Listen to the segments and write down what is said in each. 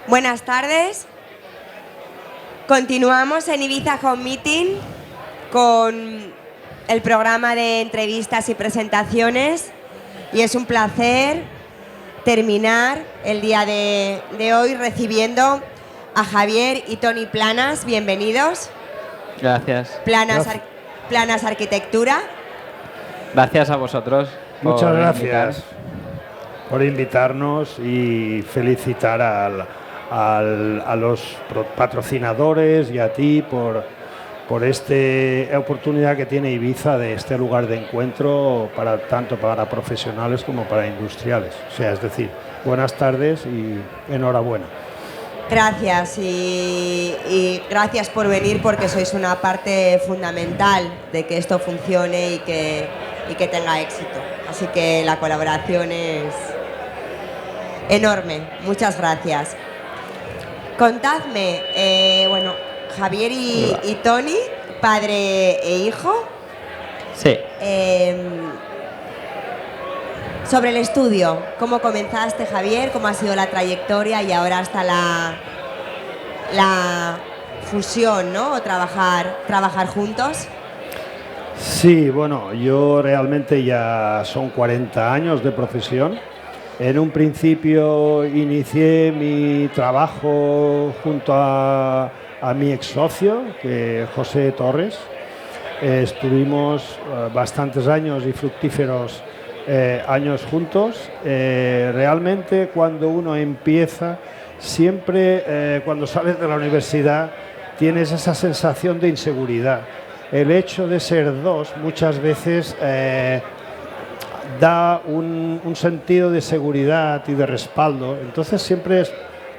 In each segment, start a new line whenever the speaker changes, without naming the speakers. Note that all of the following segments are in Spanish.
Buenas tardes. Continuamos en Ibiza Home Meeting con el programa de entrevistas y presentaciones y es un placer terminar el día de hoy recibiendo a Javier y Toni Planas. Bienvenidos.
Gracias.
Planas Arquitectura.
Gracias a vosotros.
Muchas gracias por invitarnos y felicitar a los patrocinadores y a ti por esta oportunidad que tiene Ibiza de este lugar de encuentro tanto para profesionales como para industriales. O sea, es decir, buenas tardes y enhorabuena.
Gracias y gracias por venir porque sois una parte fundamental de que esto funcione y que tenga éxito. Así que la colaboración es enorme. Muchas gracias. Contadme, Javier y Toni, padre e hijo.
Sí.
Sobre el estudio, ¿cómo comenzaste, Javier? ¿Cómo ha sido la trayectoria y ahora hasta la fusión, ¿no? O trabajar juntos.
Sí, bueno, yo realmente ya son 40 años de profesión. En un principio inicié mi trabajo junto a mi ex socio, José Torres. Estuvimos bastantes años y fructíferos años juntos. Realmente cuando uno empieza, siempre cuando sales de la universidad tienes esa sensación de inseguridad. El hecho de ser dos muchas veces da un sentido de seguridad y de respaldo. Entonces siempre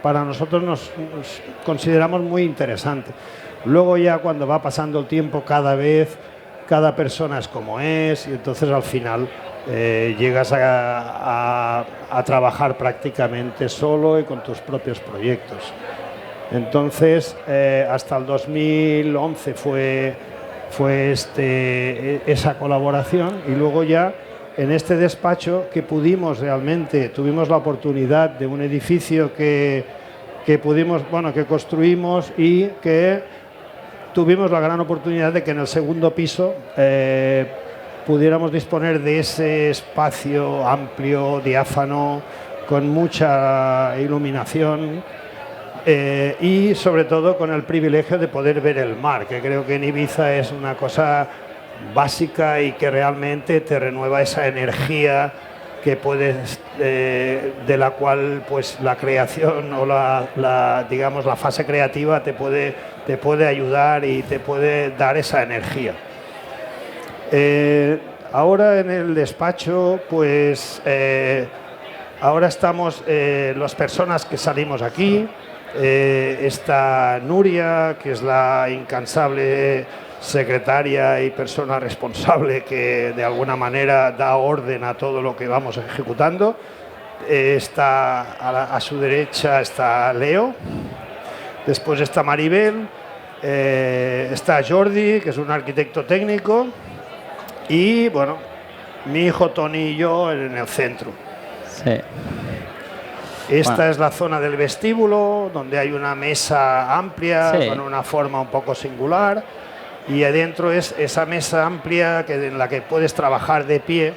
para nosotros nos consideramos muy interesante. Luego ya cuando va pasando el tiempo cada persona es como es y entonces al final llegas a trabajar prácticamente solo y con tus propios proyectos. Entonces hasta el 2011 fue esa colaboración y luego ya en este despacho que tuvimos la oportunidad de un edificio que construimos y que tuvimos la gran oportunidad de que en el segundo piso pudiéramos disponer de ese espacio amplio, diáfano, con mucha iluminación y sobre todo con el privilegio de poder ver el mar, que creo que en Ibiza es una cosa básica y que realmente te renueva esa energía que puedes de la cual pues la creación o la fase creativa te puede ayudar y te puede dar esa energía. Ahora en el despacho pues ahora estamos las personas que salimos aquí. Está Nuria, que es la incansable secretaria y persona responsable que de alguna manera da orden a todo lo que vamos ejecutando. Está a su derecha está Leo, después está Maribel, está Jordi, que es un arquitecto técnico, y bueno, mi hijo Toni y yo en el centro.
Sí.
Esta es la zona del vestíbulo, donde hay una mesa amplia, sí, con una forma un poco singular, y adentro es esa mesa amplia en la que puedes trabajar de pie.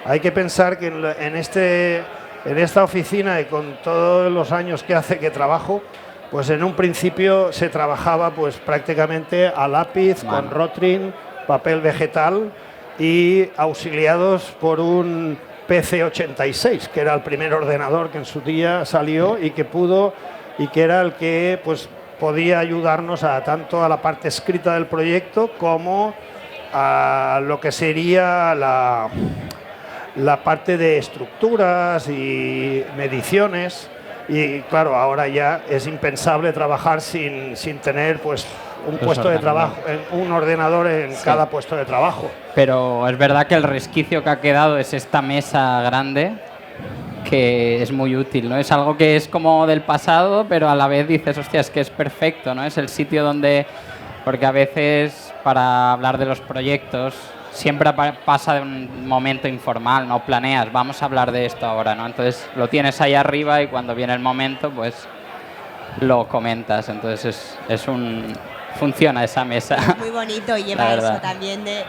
Hay que pensar que en esta oficina y con todos los años que hace que trabajo, pues en un principio se trabajaba pues prácticamente a lápiz, con Rotring, papel vegetal y auxiliados por un PC86, que era el primer ordenador que en su día salió y que era el que pues podía ayudarnos tanto a la parte escrita del proyecto como a lo que sería la parte de estructuras y mediciones. Y claro, ahora ya es impensable trabajar sin tener pues un puesto de trabajo, un ordenador en cada puesto de trabajo.
Pero es verdad que el resquicio que ha quedado es esta mesa grande, que es muy útil, ¿no? Es algo que es como del pasado, pero a la vez dices, hostia, es que es perfecto, ¿no? Es el sitio donde... Porque a veces, para hablar de los proyectos, siempre pasa de un momento informal, no planeas, vamos a hablar de esto ahora, ¿no? Entonces lo tienes ahí arriba y cuando viene el momento, pues lo comentas. Entonces funciona esa mesa.
Es muy bonito y lleva eso también de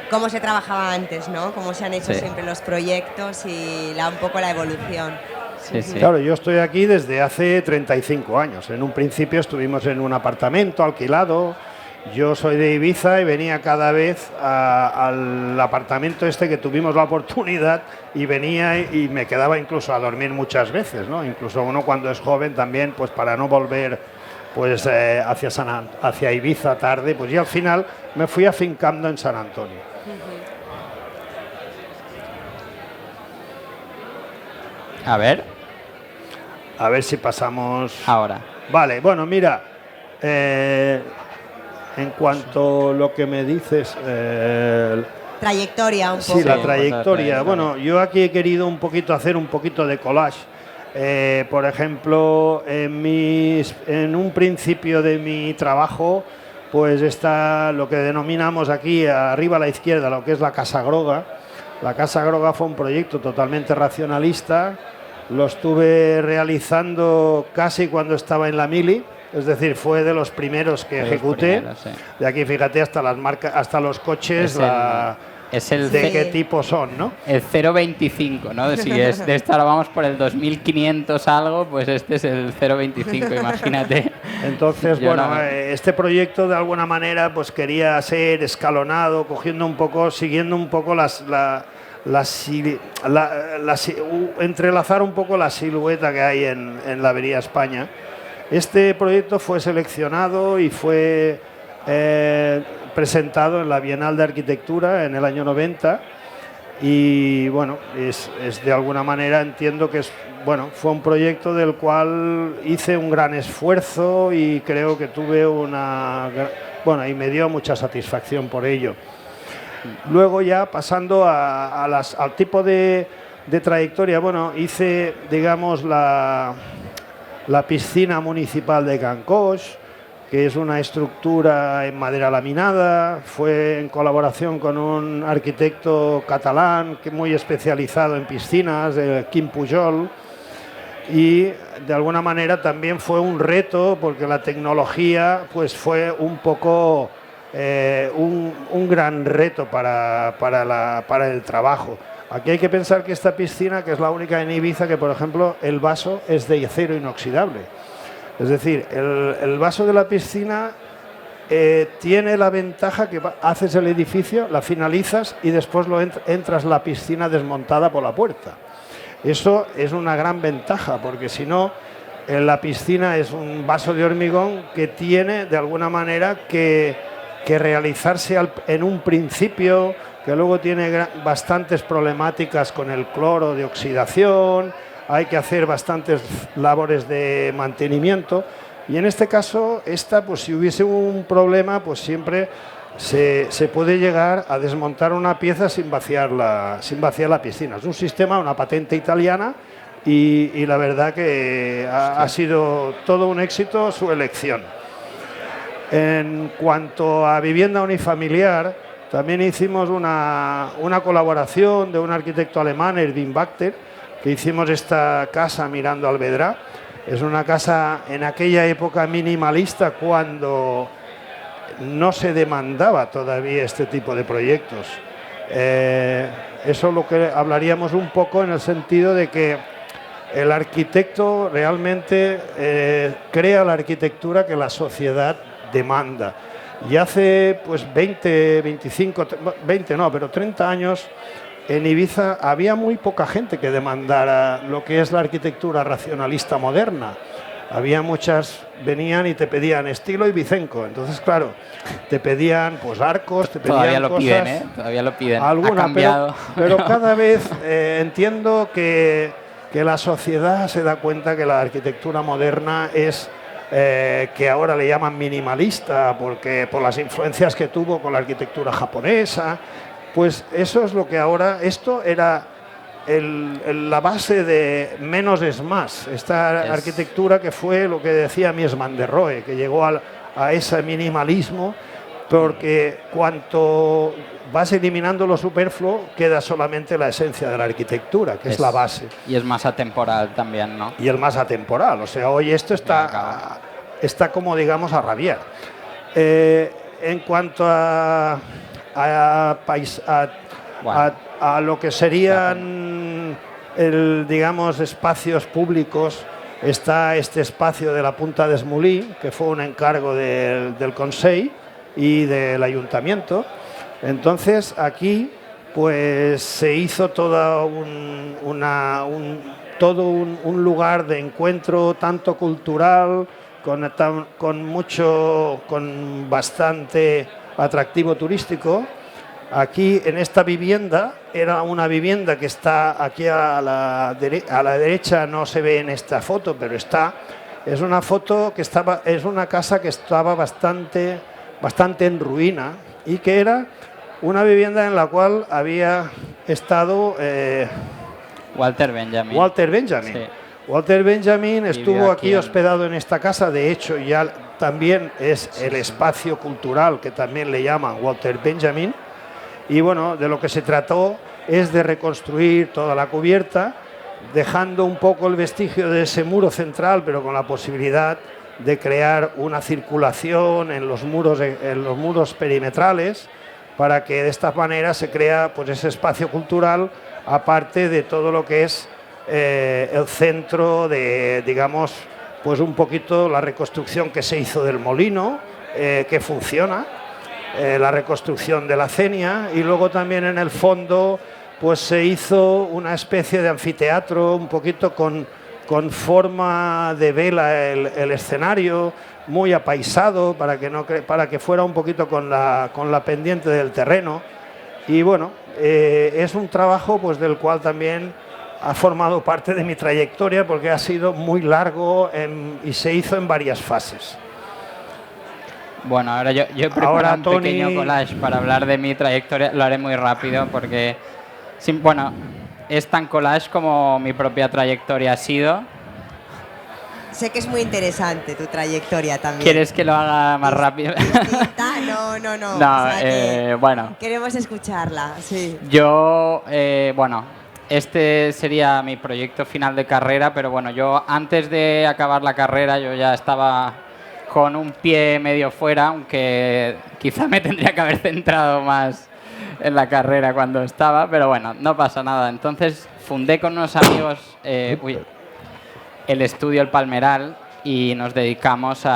cómo se trabajaba antes, ¿no? Cómo se han hecho siempre los proyectos y un poco la evolución.
Sí, sí.
Claro, yo estoy aquí desde hace 35 años. En un principio estuvimos en un apartamento alquilado. Yo soy de Ibiza y venía cada vez al apartamento este que tuvimos la oportunidad y venía y me quedaba incluso a dormir muchas veces, ¿no? Incluso uno cuando es joven también, pues para no volver pues hacia Ibiza tarde, pues ya al final me fui afincando en San Antonio.
A ver
si pasamos
ahora.
Vale, bueno, mira, en cuanto a lo que me dices...
trayectoria un poco.
Sí, la trayectoria. Bueno, yo aquí he querido hacer un poquito de collage. Por ejemplo, en un principio de mi trabajo, pues está lo que denominamos aquí, arriba a la izquierda, lo que es la Casa Groga. La Casa Groga fue un proyecto totalmente racionalista. Lo estuve realizando casi cuando estaba en la mili. Es decir, fue de los primeros que ejecuté. De aquí, fíjate, hasta las marcas, hasta los coches, de qué tipo son, ¿no?
El 025, ¿no? Si es de esta ahora vamos por el 2500 algo, pues este es el 025, imagínate.
Entonces, este proyecto de alguna manera pues quería ser escalonado, siguiendo un poco entrelazar un poco la silueta que hay en la Avenida España. Este proyecto fue seleccionado y fue presentado en la Bienal de Arquitectura en el año 90 y bueno, es de alguna manera entiendo que fue un proyecto del cual hice un gran esfuerzo y creo que tuve y me dio mucha satisfacción por ello. Luego ya pasando al tipo de trayectoria, hice, digamos, la piscina municipal de Can Coix, que es una estructura en madera laminada. Fue en colaboración con un arquitecto catalán muy especializado en piscinas, Quim Pujol, y de alguna manera también fue un reto porque la tecnología pues fue un poco un gran reto para el trabajo. Aquí hay que pensar que esta piscina, que es la única en Ibiza que, por ejemplo, el vaso es de acero inoxidable. Es decir, el vaso de la piscina tiene la ventaja que haces el edificio, la finalizas y después entras la piscina desmontada por la puerta. Eso es una gran ventaja, porque si no, la piscina es un vaso de hormigón que tiene, de alguna manera, que realizarse en un principio, que luego tiene bastantes problemáticas con el cloro de oxidación, hay que hacer bastantes labores de mantenimiento y en este caso, pues si hubiese un problema, pues siempre se puede llegar a desmontar una pieza sin vaciar la piscina. Es un sistema, una patente italiana y la verdad que ha sido todo un éxito su elección. En cuanto a vivienda unifamiliar, también hicimos una colaboración de un arquitecto alemán, Erwin Bachter, que hicimos esta casa mirando al Vedrà. Es una casa en aquella época minimalista cuando no se demandaba todavía este tipo de proyectos. Eso es lo que hablaríamos un poco en el sentido de que el arquitecto realmente crea la arquitectura que la sociedad demanda. Y hace pues 30 años en Ibiza había muy poca gente que demandara lo que es la arquitectura racionalista moderna. Había muchas, venían y te pedían estilo ibicenco. Entonces, claro, te pedían pues arcos, te pedían
Todavía lo
cosas,
piden, Todavía lo piden.
Alguna,
ha cambiado.
Pero cada vez entiendo que la sociedad se da cuenta que la arquitectura moderna es que ahora le llaman minimalista porque por las influencias que tuvo con la arquitectura japonesa. Pues eso es lo que ahora, esto era la base de menos es más, esta arquitectura que fue lo que decía Mies van der Rohe, que llegó a ese minimalismo, porque cuanto vas eliminando lo superfluo, queda solamente la esencia de la arquitectura, que es la base.
Y es más atemporal también, ¿no?
Y el más atemporal, o sea, hoy esto está como, digamos, a rabiar. En cuanto a lo que serían, digamos, espacios públicos, está este espacio de la Punta de Esmolí, que fue un encargo del Consell y del Ayuntamiento. Entonces, aquí pues se hizo todo un lugar de encuentro tanto cultural, con bastante atractivo turístico. Aquí en esta vivienda, era una vivienda que está aquí a la derecha, no se ve en esta foto, pero está. Es una foto que es una casa que estaba bastante en ruina y que era una vivienda en la cual había estado
Walter Benjamin.
Sí. Walter Benjamin estuvo aquí hospedado en esta casa, de hecho ya también es el espacio cultural que también le llaman Walter Benjamin. Y bueno, de lo que se trató es de reconstruir toda la cubierta, dejando un poco el vestigio de ese muro central, pero con la posibilidad de crear una circulación en los muros perimetrales, para que de esta manera se crea pues ese espacio cultural, aparte de todo lo que es el centro de, digamos, pues un poquito la reconstrucción que se hizo del molino, que funciona. La reconstrucción de la Cenia, y luego también en el fondo pues se hizo una especie de anfiteatro un poquito con forma de vela el escenario, muy apaisado para que fuera un poquito con la pendiente del terreno. Y bueno, es un trabajo pues del cual también ha formado parte de mi trayectoria, porque ha sido muy largo y se hizo en varias fases.
Bueno, ahora yo he preparado un pequeño collage para hablar de mi trayectoria. Lo haré muy rápido porque, bueno, es tan collage como mi propia trayectoria ha sido.
Sé que es muy interesante tu trayectoria también.
¿Quieres que lo haga más rápido?
No.
No,
o sea
bueno.
Queremos escucharla, sí.
Yo, bueno, este sería mi proyecto final de carrera, pero bueno, yo antes de acabar la carrera yo ya estaba con un pie medio fuera, aunque quizá me tendría que haber centrado más en la carrera cuando estaba, pero bueno, no pasa nada. Entonces fundé con unos amigos el estudio El Palmeral y nos dedicamos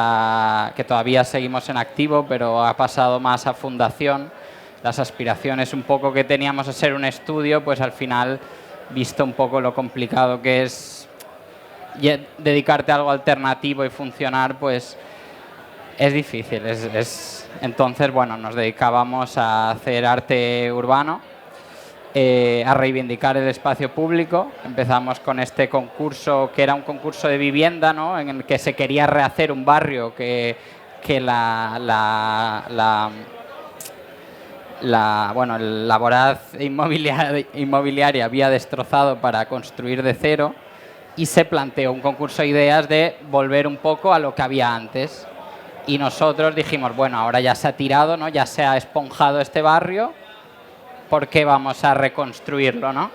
que todavía seguimos en activo, pero ha pasado más a fundación. Las aspiraciones un poco que teníamos a ser un estudio, pues al final, visto un poco lo complicado que es dedicarte a algo alternativo y funcionar, pues es difícil. Entonces, bueno, nos dedicábamos a hacer arte urbano, a reivindicar el espacio público. Empezamos con este concurso, que era un concurso de vivienda, ¿no?, en el que se quería rehacer un barrio que la voraz inmobiliaria había destrozado para construir de cero, y se planteó un concurso de ideas de volver un poco a lo que había antes. Y nosotros dijimos, bueno, ahora ya se ha tirado, ¿no?, ya se ha esponjado este barrio, ¿por qué vamos a reconstruirlo, no?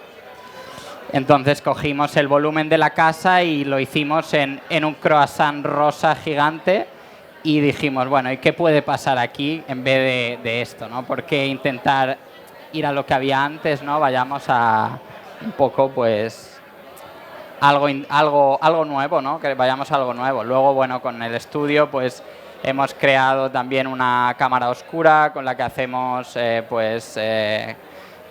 Entonces cogimos el volumen de la casa y lo hicimos en un croissant rosa gigante, y dijimos, bueno, ¿y qué puede pasar aquí en vez de esto, no? ¿Por qué intentar ir a lo que había antes, no? Vayamos a un poco, pues, algo nuevo, ¿no? Que vayamos a algo nuevo. Luego, bueno, con el estudio, pues, hemos creado también una cámara oscura con la que hacemos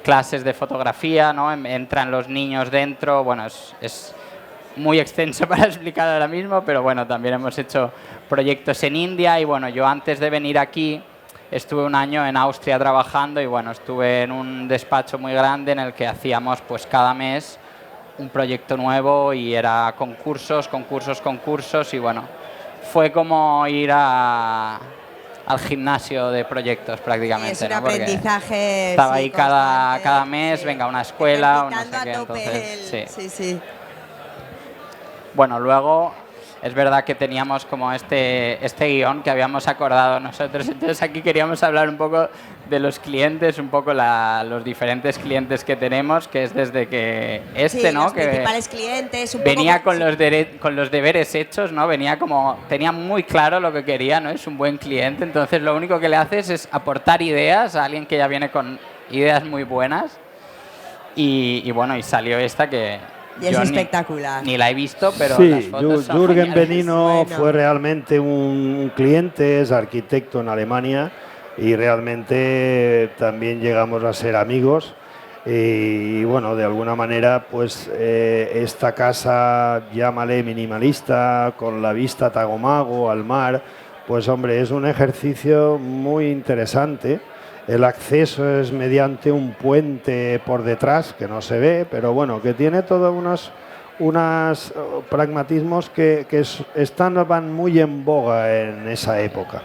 clases de fotografía, ¿no? Entran los niños dentro. Bueno, es muy extenso para explicar ahora mismo, pero bueno, también hemos hecho proyectos en India. Y bueno, yo antes de venir aquí estuve un año en Austria trabajando, y bueno, estuve en un despacho muy grande en el que hacíamos pues cada mes un proyecto nuevo, y era concursos, y bueno, fue como ir al gimnasio de proyectos prácticamente.
Es un
¿no?
aprendizaje.
Estaba ahí cada mes, sí. Venga, una escuela o no sé qué. Entonces,
sí.
Bueno, luego es verdad que teníamos como este guión que habíamos acordado nosotros, entonces aquí queríamos hablar un poco de los clientes, un poco los diferentes clientes que tenemos, que es desde que ¿no?
Los
que
principales clientes, un
venía
poco,
con los deberes hechos, ¿no? Tenía muy claro lo que quería, ¿no? Es un buen cliente, entonces lo único que le haces es aportar ideas a alguien que ya viene con ideas muy buenas y bueno, y salió esta que
y es espectacular.
Ni la he visto, pero
sí,
las fotos son
Jürgen
geniales.
Benino fue realmente un cliente, es arquitecto en Alemania y realmente también llegamos a ser amigos y bueno, de alguna manera pues esta casa, llámale minimalista, con la vista a Tagomago, al mar, pues hombre, es un ejercicio muy interesante. El acceso es mediante un puente por detrás, que no se ve, pero bueno, que tiene todos unos pragmatismos que van muy en boga en esa época.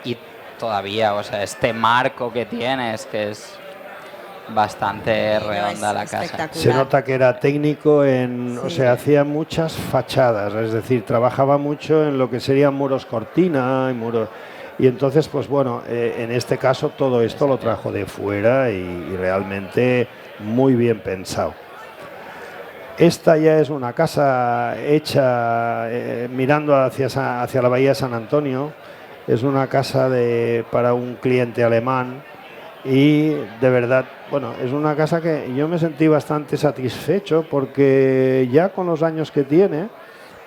Y todavía, o sea, este marco que tienes, que es bastante redonda la casa.
Se nota que era técnico o sea, hacía muchas fachadas, es decir, trabajaba mucho en lo que serían muros cortina y muros. Y entonces, pues bueno, en este caso todo esto lo trajo de fuera y realmente muy bien pensado. Esta ya es una casa hecha mirando hacia la bahía de San Antonio. Es una casa para un cliente alemán y de verdad, bueno, es una casa que yo me sentí bastante satisfecho porque ya con los años que tiene,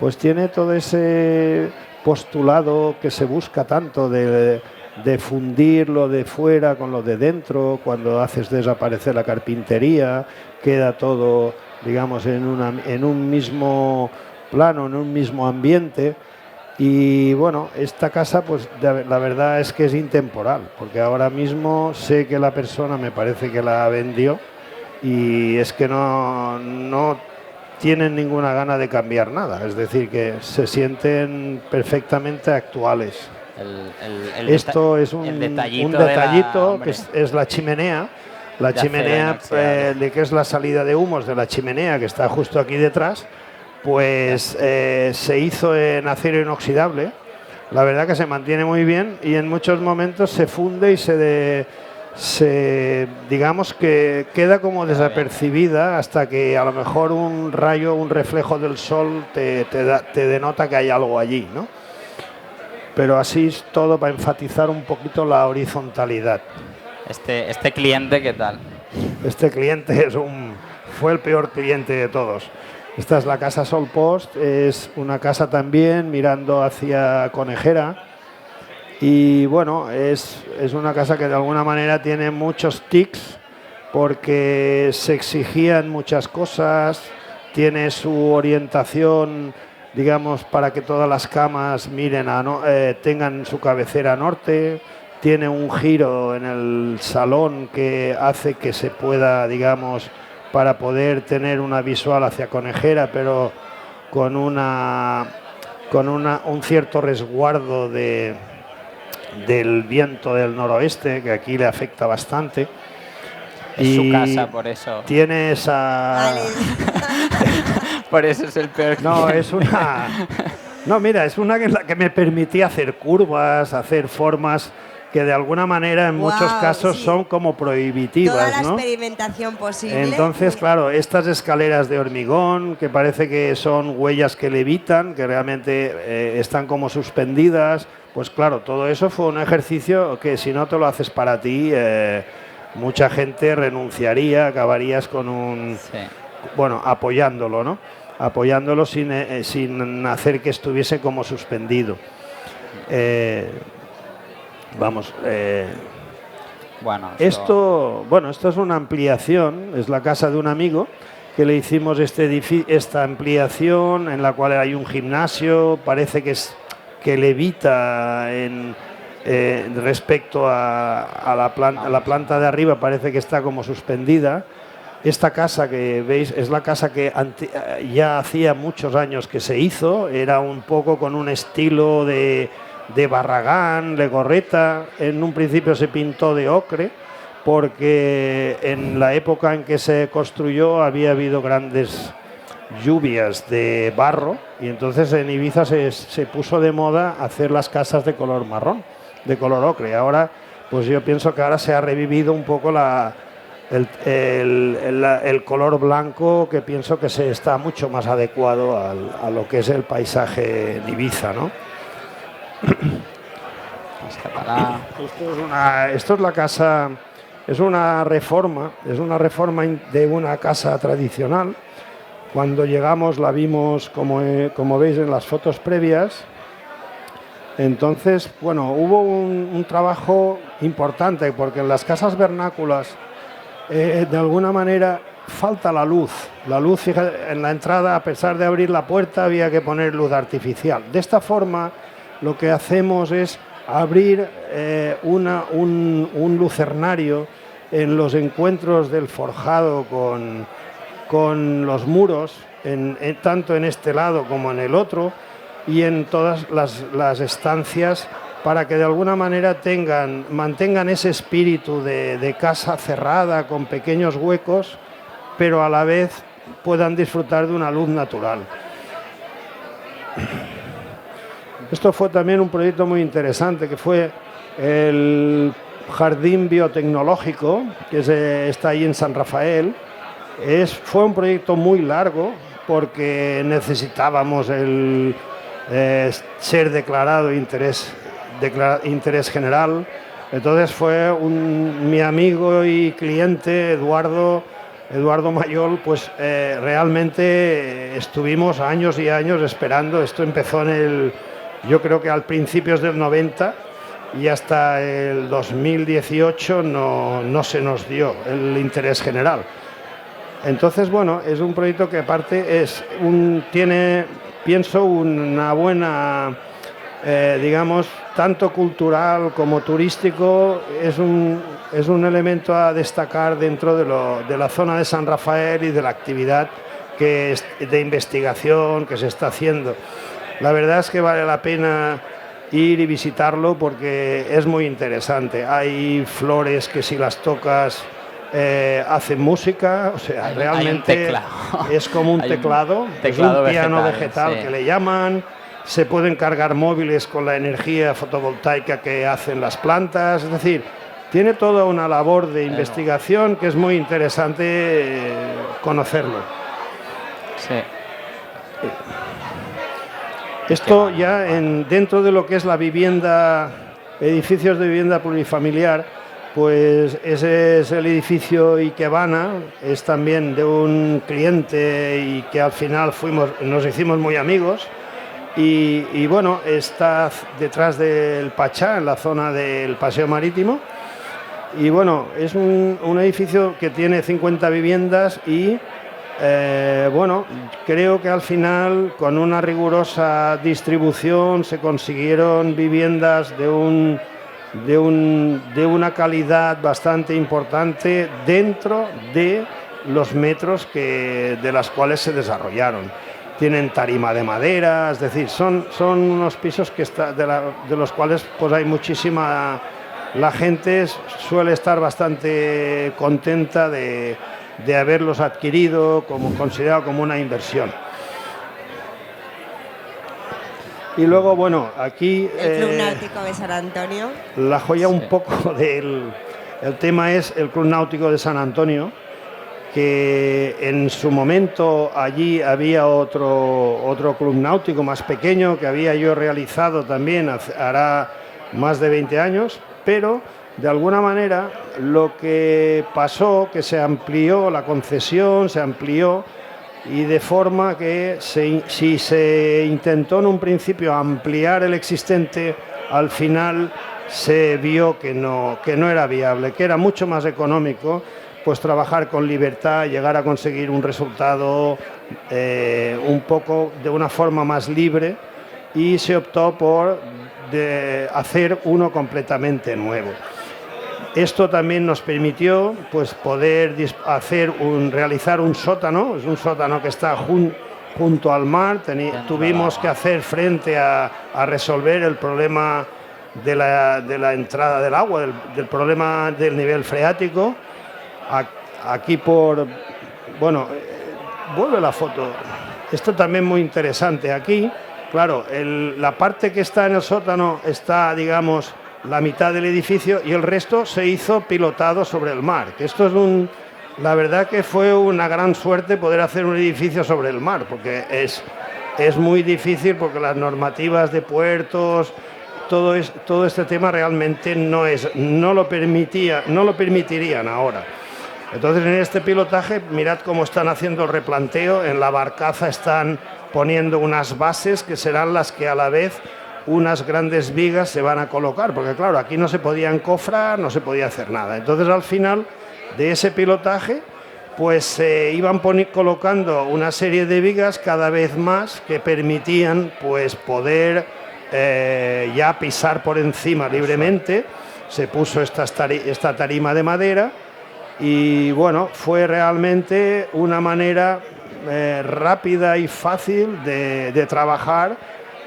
pues tiene todo ese postulado que se busca tanto de fundir lo de fuera con lo de dentro. Cuando haces desaparecer la carpintería, queda todo, digamos, en un mismo plano, en un mismo ambiente. Y bueno, esta casa, pues la verdad es que es intemporal, porque ahora mismo sé que la persona me parece que la vendió y es que no tienen ninguna gana de cambiar nada, es decir, que se sienten perfectamente actuales. Esto es un detallito que es la chimenea. La chimenea, de que es la salida de humos de la chimenea, que está justo aquí detrás, pues se hizo en acero inoxidable. La verdad que se mantiene muy bien y en muchos momentos se funde y digamos que queda como desapercibida hasta que a lo mejor un rayo, un reflejo del sol te denota que hay algo allí, ¿no? Pero así es todo para enfatizar un poquito la horizontalidad.
Este cliente, ¿qué tal?
Este cliente fue el peor cliente de todos. Esta es la casa Sol Post, es una casa también mirando hacia Conejera. Y bueno, es una casa que de alguna manera tiene muchos tics porque se exigían muchas cosas, tiene su orientación, digamos, para que todas las camas tengan su cabecera norte, tiene un giro en el salón que hace que se pueda, digamos, para poder tener una visual hacia Conejera, pero con un cierto resguardo del viento del noroeste, que aquí le afecta bastante.
Es su casa, por eso.
Tiene esa...
Por eso es el peor.
No, es una... No, mira, es una en la que me permitía hacer curvas, hacer formas que de alguna manera en muchos casos son como prohibitivas,
toda la
¿no?
experimentación posible.
Entonces, claro, estas escaleras de hormigón, que parece que son huellas que levitan, que realmente están como suspendidas, pues claro, todo eso fue un ejercicio que si no te lo haces para ti, mucha gente renunciaría, acabarías con un...
Sí.
Bueno, apoyándolo, ¿no? Apoyándolo sin hacer que estuviese como suspendido.
Bueno,
esto es una ampliación, es la casa de un amigo que le hicimos esta ampliación en la cual hay un gimnasio, parece que levita respecto a la planta de arriba, parece que está como suspendida. Esta casa que veis es la casa que ya hacía muchos años que se hizo, era un poco con un estilo de Barragán, Legorreta. En un principio se pintó de ocre porque en la época en que se construyó había habido grandes lluvias de barro, y entonces en Ibiza se puso de moda hacer las casas de color marrón, de color ocre. Ahora, pues yo pienso que ahora se ha revivido un poco el color blanco, que pienso que se está mucho más adecuado a lo que es el paisaje en Ibiza, ¿no? Esto es la casa, es una reforma de una casa tradicional. Cuando llegamos la vimos, como veis en las fotos previas. Entonces, bueno, hubo un trabajo importante, porque en las casas vernáculas de alguna manera falta la luz. La luz, fíjate, en la entrada, a pesar de abrir la puerta, había que poner luz artificial. De esta forma, lo que hacemos es abrir un lucernario en los encuentros del forjado con los muros, tanto en este lado como en el otro, y en todas las estancias, para que de alguna manera mantengan ese espíritu de casa cerrada con pequeños huecos, pero a la vez puedan disfrutar de una luz natural. Esto fue también un proyecto muy interesante, que fue el Jardín Biotecnológico, que está ahí en San Rafael. Fue un proyecto muy largo, porque necesitábamos ser declarado interés general. Entonces fue mi amigo y cliente Eduardo Mayol, pues realmente estuvimos años y años esperando. Esto empezó yo creo que al principios del 90, y hasta el 2018 no se nos dio el interés general. Entonces, bueno, es un proyecto que aparte tiene, pienso, una buena, digamos, tanto cultural como turístico. Es un elemento a destacar dentro de la zona de San Rafael y de la actividad de investigación que se está haciendo. La verdad es que vale la pena ir y visitarlo, porque es muy interesante. Hay flores que, si las tocas, hacen música, o sea, realmente es como un teclado, es un piano vegetal, sí, que le llaman. Se pueden cargar móviles con la energía fotovoltaica que hacen las plantas. Es decir, tiene toda una labor de investigación que es muy interesante conocerlo.
Sí.
Esto ya dentro de lo que es la vivienda, edificios de vivienda plurifamiliar, pues ese es el edificio Ikebana, es también de un cliente, y que al final nos hicimos muy amigos. Y bueno, está detrás del Pachá, en la zona del Paseo Marítimo. Y bueno, es un edificio que tiene 50 viviendas y bueno, creo que al final, con una rigurosa distribución, se consiguieron viviendas de una calidad bastante importante dentro de los metros de las cuales se desarrollaron. Tienen tarima de madera, es decir, son unos pisos de los cuales pues hay muchísima. La gente suele estar bastante contenta de haberlos adquirido, considerado como una inversión. Y luego, bueno, aquí
el Club Náutico de San Antonio.
La joya un poco el tema es el Club Náutico de San Antonio, que en su momento allí había otro club náutico más pequeño que había yo realizado también hará más de 20 años, pero de alguna manera lo que pasó, que se amplió la concesión, se amplió, y de forma que si se intentó en un principio ampliar el existente, al final se vio que no era viable, que era mucho más económico pues trabajar con libertad, llegar a conseguir un resultado un poco de una forma más libre, y se optó por hacer uno completamente nuevo. Esto también nos permitió pues poder realizar un sótano. Es un sótano que está junto al mar. Tuvimos que hacer frente a resolver el problema de la entrada del agua, del problema del nivel freático. Aquí vuelve la foto. Esto también muy interesante. Aquí, claro, la parte que está en el sótano está, digamos, la mitad del edificio y el resto se hizo pilotado sobre el mar. Que esto es la verdad que fue una gran suerte poder hacer un edificio sobre el mar, porque es muy difícil, porque las normativas de puertos, todo este tema realmente no lo permitirían ahora. Entonces, en este pilotaje, mirad cómo están haciendo el replanteo. En la barcaza están poniendo unas bases que serán las que a la vez unas grandes vigas se van a colocar, porque claro, aquí no se podía encofrar, no se podía hacer nada. Entonces, al final de ese pilotaje, pues se iban colocando una serie de vigas cada vez más que permitían pues poder ya pisar por encima libremente. Se puso esta tarima de madera y bueno, fue realmente una manera rápida y fácil de trabajar,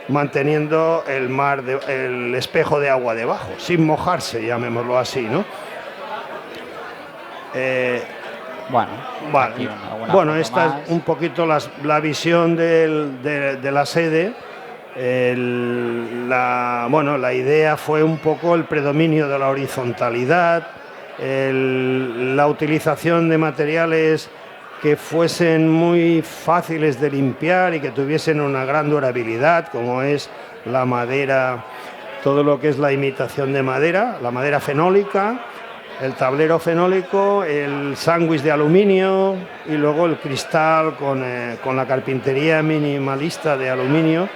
manteniendo el espejo de agua debajo, sin mojarse, llamémoslo así, ¿no? Bueno, esta es un poquito la visión de la sede. La idea fue un poco el predominio de la horizontalidad, la utilización de materiales que fuesen muy fáciles de limpiar y que tuviesen una gran durabilidad, como es la madera, todo lo que es la imitación de madera, la madera fenólica, el tablero fenólico, el sándwich de aluminio y luego el cristal con la carpintería minimalista de aluminio.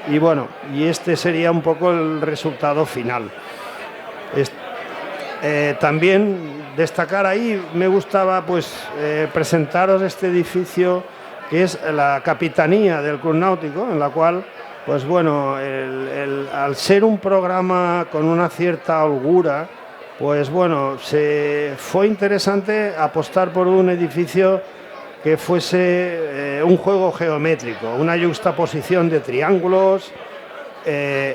Y bueno, y este sería un poco el resultado final. También destacar ahí, me gustaba pues presentaros este edificio que es la capitanía del Club Náutico, en la cual, pues bueno, al ser un programa con una cierta holgura, pues bueno, fue interesante apostar por un edificio que fuese un juego geométrico, una yuxtaposición de triángulos,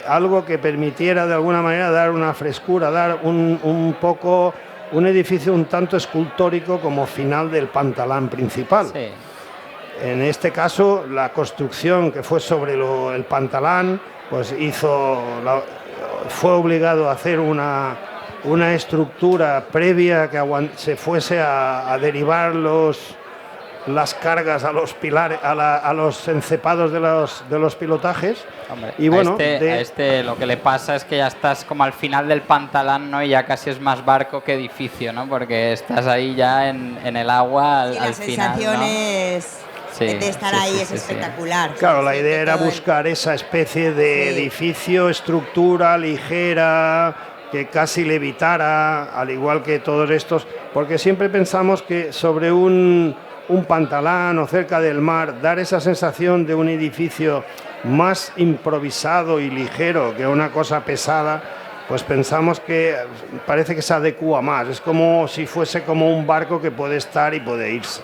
algo que permitiera de alguna manera dar una frescura, dar un edificio un tanto escultórico como final del pantalán principal. Sí. En este caso, la construcción que fue sobre el pantalán, pues fue obligado a hacer una estructura previa que se fuese a derivar las cargas a los pilares, a los encepados de los pilotajes.
Hombre, y bueno, a lo que le pasa es que ya estás como al final del pantalán, ¿no? Y ya casi es más barco que edificio, ¿no? Porque estás ahí ya en el agua al final,
las sensaciones, ¿no? De estar ahí es espectacular.
Claro, la idea era buscar esa especie de edificio, estructura ligera, que casi levitara, al igual que todos estos, porque siempre pensamos que sobre un pantalán o cerca del mar, dar esa sensación de un edificio más improvisado y ligero que una cosa pesada, pues pensamos que parece que se adecúa más, es como si fuese como un barco que puede estar y puede irse.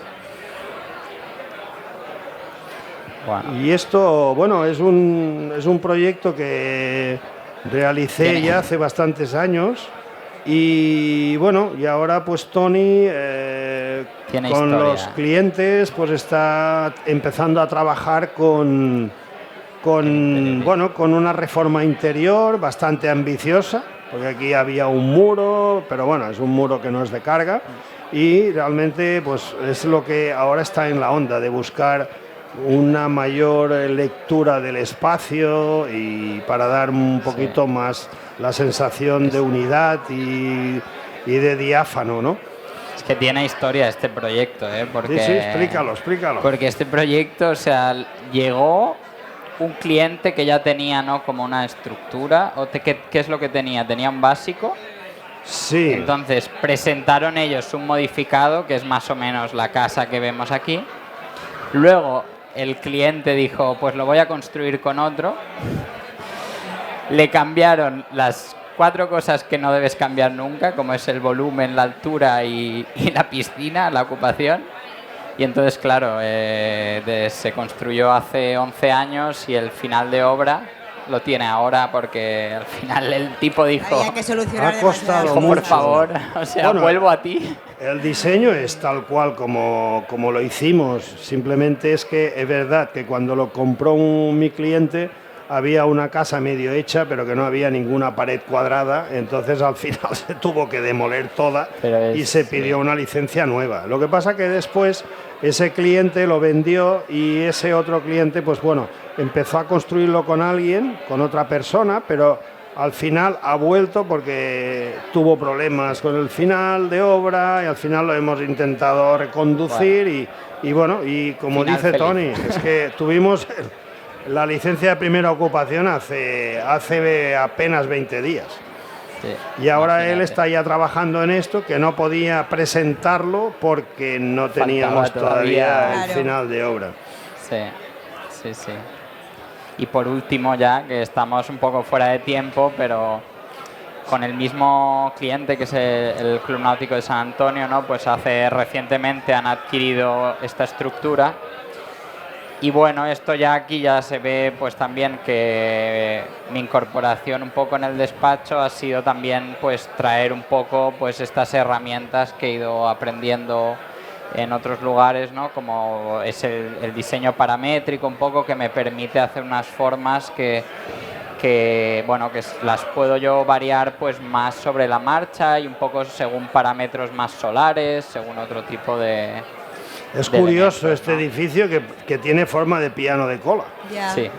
Bueno. Y esto, bueno, es un proyecto que realicé ya hace bastantes años y bueno, y ahora pues Tony con los clientes pues está empezando a trabajar con una reforma interior bastante ambiciosa, porque aquí había un muro, pero bueno, es un muro que no es de carga y realmente pues es lo que ahora está en la onda de buscar una mayor lectura del espacio y para dar un poquito más la sensación de unidad y de diáfano, ¿no?
Es que tiene historia este proyecto, ¿eh? Porque,
sí, explícalo.
Porque este proyecto, o sea, llegó un cliente que ya tenía, ¿no? Como una estructura, ¿qué es lo que tenía? ¿Tenía un básico?
Sí.
Entonces presentaron ellos un modificado, que es más o menos la casa que vemos aquí. Luego el cliente dijo, pues lo voy a construir con otro. Le cambiaron las 4 cosas que no debes cambiar nunca, como es el volumen, la altura y la piscina, la ocupación. Y entonces, claro, se construyó hace 11 años y el final de obra lo tiene ahora porque al final el tipo dijo,
había que solucionar
ha costado
demasiadas
por
mucho.
favor, o sea,
Bueno,
vuelvo a ti.
El diseño es tal cual como lo hicimos, simplemente es que es verdad que cuando lo compró mi cliente había una casa medio hecha, pero que no había ninguna pared cuadrada, entonces al final se tuvo que demoler toda y se pidió una licencia nueva. Lo que pasa que después ese cliente lo vendió y ese otro cliente, pues bueno, empezó a construirlo con alguien, con otra persona, pero al final ha vuelto porque tuvo problemas con el final de obra y al final lo hemos intentado reconducir y bueno, y como
Final
dice
feliz.
Tony, es que tuvimos la licencia de primera ocupación hace apenas 20 días.
Sí,
Y ahora
imagínate.
él está ya trabajando en esto, que no podía presentarlo porque no teníamos
Faltaba
todavía
todavía.
el
Claro.
final de obra.
Sí. Y por último ya, que estamos un poco fuera de tiempo, pero con el mismo cliente que es el Club Náutico de San Antonio, ¿no? Pues recientemente han adquirido esta estructura. Y bueno, esto ya aquí ya se ve pues también que mi incorporación un poco en el despacho ha sido también pues traer un poco pues estas herramientas que he ido aprendiendo en otros lugares, ¿no? Como es el diseño paramétrico un poco que me permite hacer unas formas que bueno, que las puedo yo variar pues más sobre la marcha y un poco según parámetros más solares, según otro tipo de...
Es
de
curioso
elementos,
este
¿no?
edificio que tiene forma de piano de cola.
Ya.
Sí.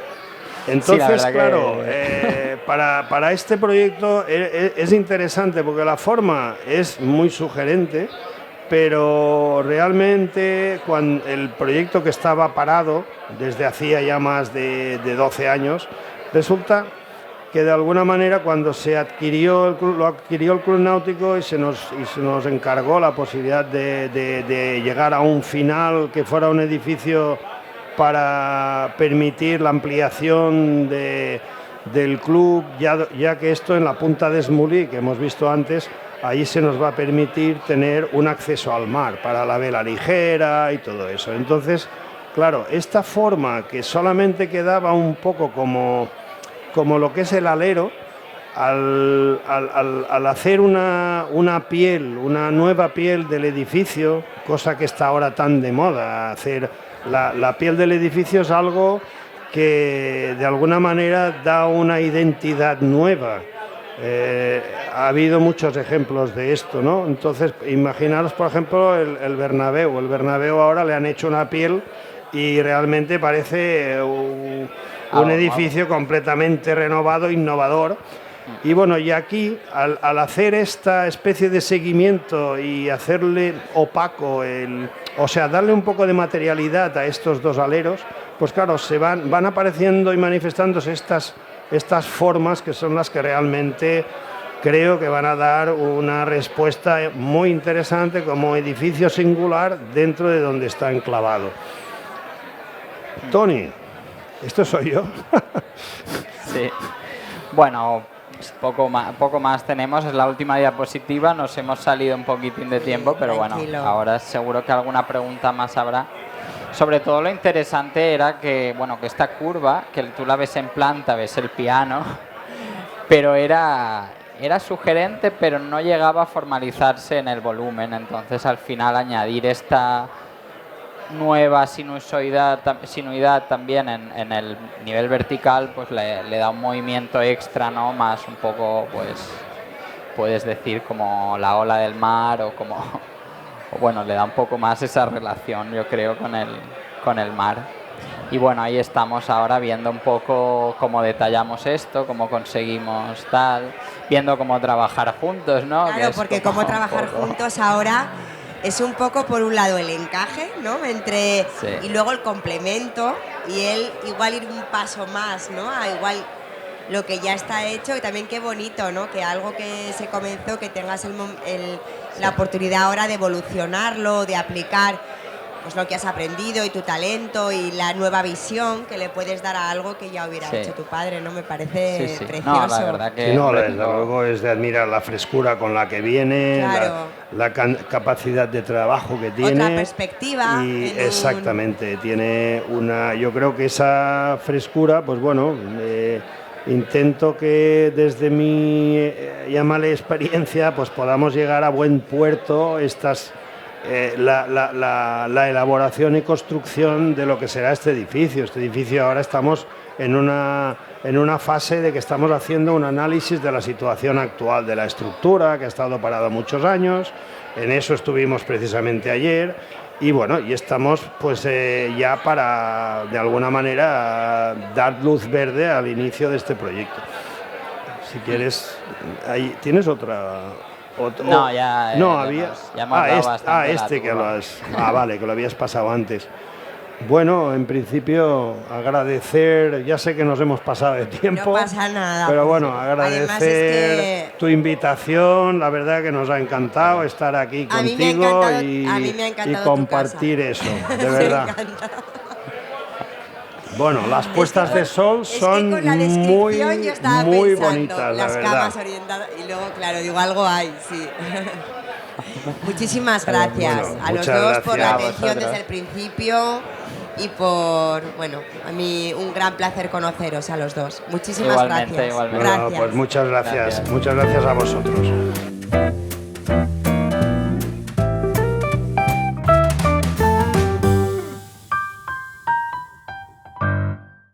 Entonces,
verdad
claro,
que-
para este proyecto es interesante porque la forma es muy sugerente, pero realmente cuando el proyecto que estaba parado desde hacía ya más de 12 años, resulta que de alguna manera cuando se adquirió lo adquirió el Club Náutico y se nos encargó la posibilidad de llegar a un final que fuera un edificio para permitir la ampliación del club, ya que esto en la punta de Esmulí, que hemos visto antes, ahí se nos va a permitir tener un acceso al mar para la vela ligera y todo eso. Entonces, claro, esta forma que solamente quedaba un poco como lo que es el alero, al hacer una piel, una nueva piel del edificio, cosa que está ahora tan de moda, hacer la piel del edificio es algo que de alguna manera da una identidad nueva. Ha habido muchos ejemplos de esto, ¿no? Entonces, imaginaros, por ejemplo, el Bernabéu. El Bernabéu ahora le han hecho una piel y realmente parece un edificio completamente renovado, innovador. Y bueno, y aquí, al hacer esta especie de seguimiento y hacerle opaco, o sea, darle un poco de materialidad a estos dos aleros, pues claro, van apareciendo y manifestándose estas formas que son las que realmente creo que van a dar una respuesta muy interesante como edificio singular dentro de donde está enclavado. Tony, ¿esto soy yo?
Sí. Bueno, poco más tenemos, es la última diapositiva, nos hemos salido un poquitín de tiempo, pero bueno,
tranquilo.
ahora seguro que alguna pregunta más habrá. Sobre todo lo interesante era que, bueno, que esta curva, que tú la ves en planta, ves el piano, pero era sugerente, pero no llegaba a formalizarse en el volumen, entonces al final añadir esta nueva sinuidad también en el nivel vertical, pues le da un movimiento extra, ¿no? Más un poco, pues, puedes decir como la ola del mar o como, o bueno, le da un poco más esa relación, yo creo, con el mar. Y bueno, ahí estamos ahora viendo un poco cómo detallamos esto, cómo conseguimos tal, viendo cómo trabajar juntos, ¿no?
Claro, porque
como
cómo
un
trabajar
poco-
juntos ahora es un poco, por un lado, el encaje, ¿no?
Sí.
Y luego el complemento, y él igual ir un paso más, ¿no? A igual lo que ya está hecho, y también qué bonito, ¿no? Que algo que se comenzó, que tengas la oportunidad ahora de evolucionarlo, de aplicar pues lo que has aprendido y tu talento y la nueva visión que le puedes dar a algo que ya hubiera
Sí.
hecho tu padre, ¿no? Me parece
Sí.
precioso.
No, la verdad que...
Sí, no,
hombre,
desde luego es de admirar la frescura con la que viene,
Claro.
la capacidad de trabajo que tiene.
Otra perspectiva.
Y
en un-
exactamente, tiene yo creo que esa frescura, pues bueno, intento que desde mi, llámale experiencia, pues podamos llegar a buen puerto la elaboración y construcción de lo que será este edificio. Este edificio ahora estamos en una fase de que estamos haciendo un análisis de la situación actual de la estructura, que ha estado parada muchos años. En eso estuvimos precisamente ayer. Y bueno, y estamos pues ya para, de alguna manera, dar luz verde al inicio de este proyecto. Si quieres, ahí tienes otra...
No, ya,
no había.
Ya hemos hablado bastante de la
este que
tuba.
lo has... vale, que lo habías pasado antes. Bueno, en principio agradecer, ya sé que nos hemos pasado de tiempo,
No pasa nada.
pero bueno,
Además,
agradecer
es que
tu invitación, la verdad que nos ha encantado estar aquí
a mí me ha
contigo
encantado-
y,
a mí me ha
y
encantado tu
compartir
casa.
eso, de verdad. Bueno, las puestas de sol son
es que con la
muy,
descripción yo estaba
muy
pensando,
bonitas, la
las
verdad.
camas orientadas y luego, claro, digo, algo hay, sí. Muchísimas gracias
Bueno,
a los
muchas
dos por la
gracias.
A
atención
vosotros.
desde el principio y por, bueno, a mí un gran placer conoceros a los dos. Muchísimas
Igualmente,
gracias.
igualmente.
Bueno,
Gracias.
pues muchas gracias,
Gracias.
muchas gracias a vosotros.